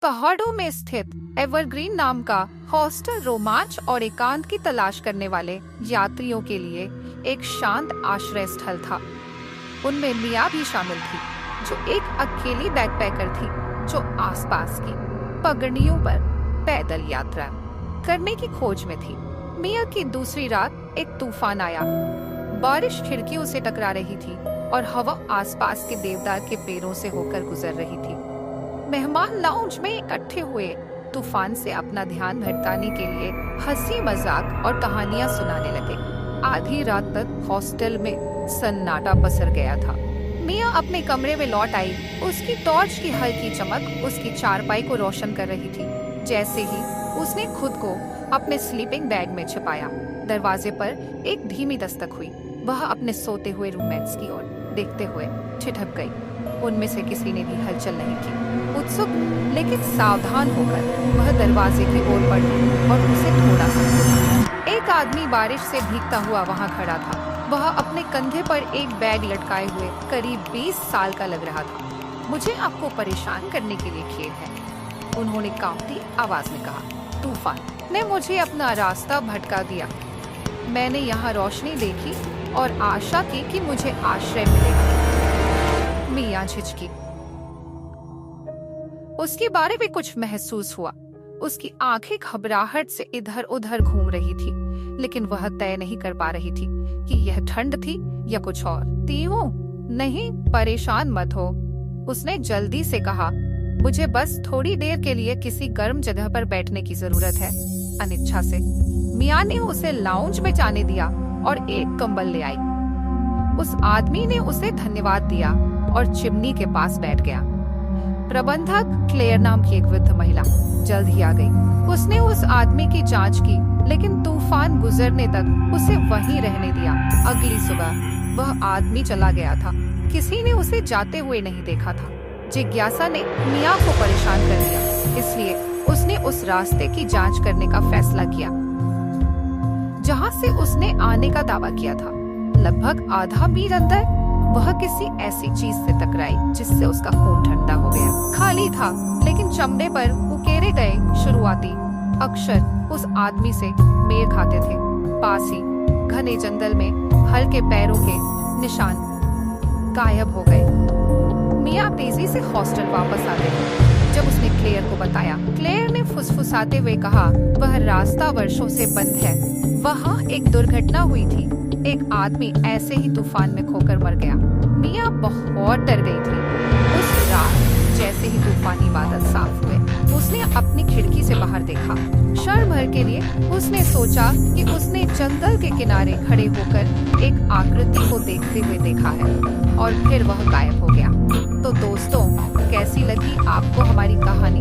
पहाड़ों में स्थित एवरग्रीन नाम का हॉस्टल रोमांच और एकांत की तलाश करने वाले यात्रियों के लिए एक शांत आश्रय स्थल था। उनमें मिया भी शामिल थी, जो एक अकेली बैकपैकर थी जो आसपास की पगडंडियों पर पैदल यात्रा करने की खोज में थी। मिया की दूसरी रात एक तूफान आया। बारिश खिड़कियों से टकरा रही थी और हवा आसपास के देवदार के पेड़ों से होकर गुजर रही थी। मेहमान लाउंज में इकट्ठे हुए तूफान से अपना ध्यान भटकाने के लिए हंसी मजाक और कहानियां सुनाने लगे। आधी रात तक हॉस्टल में सन्नाटा पसर गया था। मिया अपने कमरे में लौट आई। उसकी टॉर्च की हल्की चमक उसकी चारपाई को रोशन कर रही थी। जैसे ही उसने खुद को अपने स्लीपिंग बैग में छिपाया, दरवाजे पर एक धीमी दस्तक हुई। वह अपने सोते हुए रूममेट्स की ओर देखते हुए ठिठक गई। उनमें से किसी ने भी हलचल नहीं की। उत्सुक लेकिन सावधान होकर वह दरवाजे की ओर बढ़ी और उसे थोड़ा सा एक आदमी बारिश से भीगता हुआ वहां खड़ा था। वह अपने कंधे पर एक बैग लटकाए हुए करीब 20 साल का लग रहा था। मुझे आपको परेशान करने के लिए खेद है, उन्होंने कांपती आवाज में कहा। तूफान ने मुझे अपना रास्ता भटका दिया। मैंने यहाँ रोशनी देखी और आशा की कि मुझे आश्रय मिलेगा। मिया झिझकी। उसके बारे में कुछ महसूस हुआ। उसकी आंखें घबराहट से इधर उधर घूम रही थी, लेकिन वह तय नहीं कर पा रही थी कि यह ठंड थी या कुछ और। तीहू, नहीं, परेशान मत हो, उसने जल्दी से कहा। मुझे बस थोड़ी देर के लिए किसी गर्म जगह पर बैठने की जरूरत है। अनिच्छा से मिया ने उसे लाउंज में जाने दिया और एक कंबल ले आई। उस आदमी ने उसे धन्यवाद दिया और चिमनी के पास बैठ गया। प्रबंधक क्लेयर नाम की एक वृद्ध महिला जल्द ही आ गई। उसने उस आदमी की जांच की, लेकिन तूफान गुजरने तक उसे वहीं रहने दिया। अगली सुबह वह आदमी चला गया था। किसी ने उसे जाते हुए नहीं देखा था। जिज्ञासा ने मिया को परेशान कर दिया, इसलिए उसने उस रास्ते की जांच करने का फैसला किया जहां से उसने आने का दावा किया था। लगभग आधा मील अंदर वह किसी ऐसी चीज से टकराई जिससे उसका खून ठंडा हो गया। खाली था, लेकिन चमड़े पर उकेरे गए शुरुआती अक्षर उस आदमी से मेल खाते थे। पास ही घने जंगल में हल्के पैरों के निशान गायब हो गए। मिया तेजी से हॉस्टल वापस आ गई। जब उसने क्लेयर को बताया, क्लेयर ने फुसफुसाते हुए कहा, वह रास्ता वर्षों से बंद है। वहाँ एक दुर्घटना हुई थी। एक आदमी ऐसे ही तूफान में खोकर मर गया। मिया बहुत डर गई थी। उस रात जैसे ही तूफानी बादल साफ हुए, उसने अपनी खिड़की से बाहर देखा। क्षण भर के लिए उसने सोचा कि उसने जंगल के किनारे खड़े होकर एक आकृति को देखते हुए देखा है, और फिर वह गायब हो गया। तो दोस्तों, कैसी लगी आपको हमारी कहानी?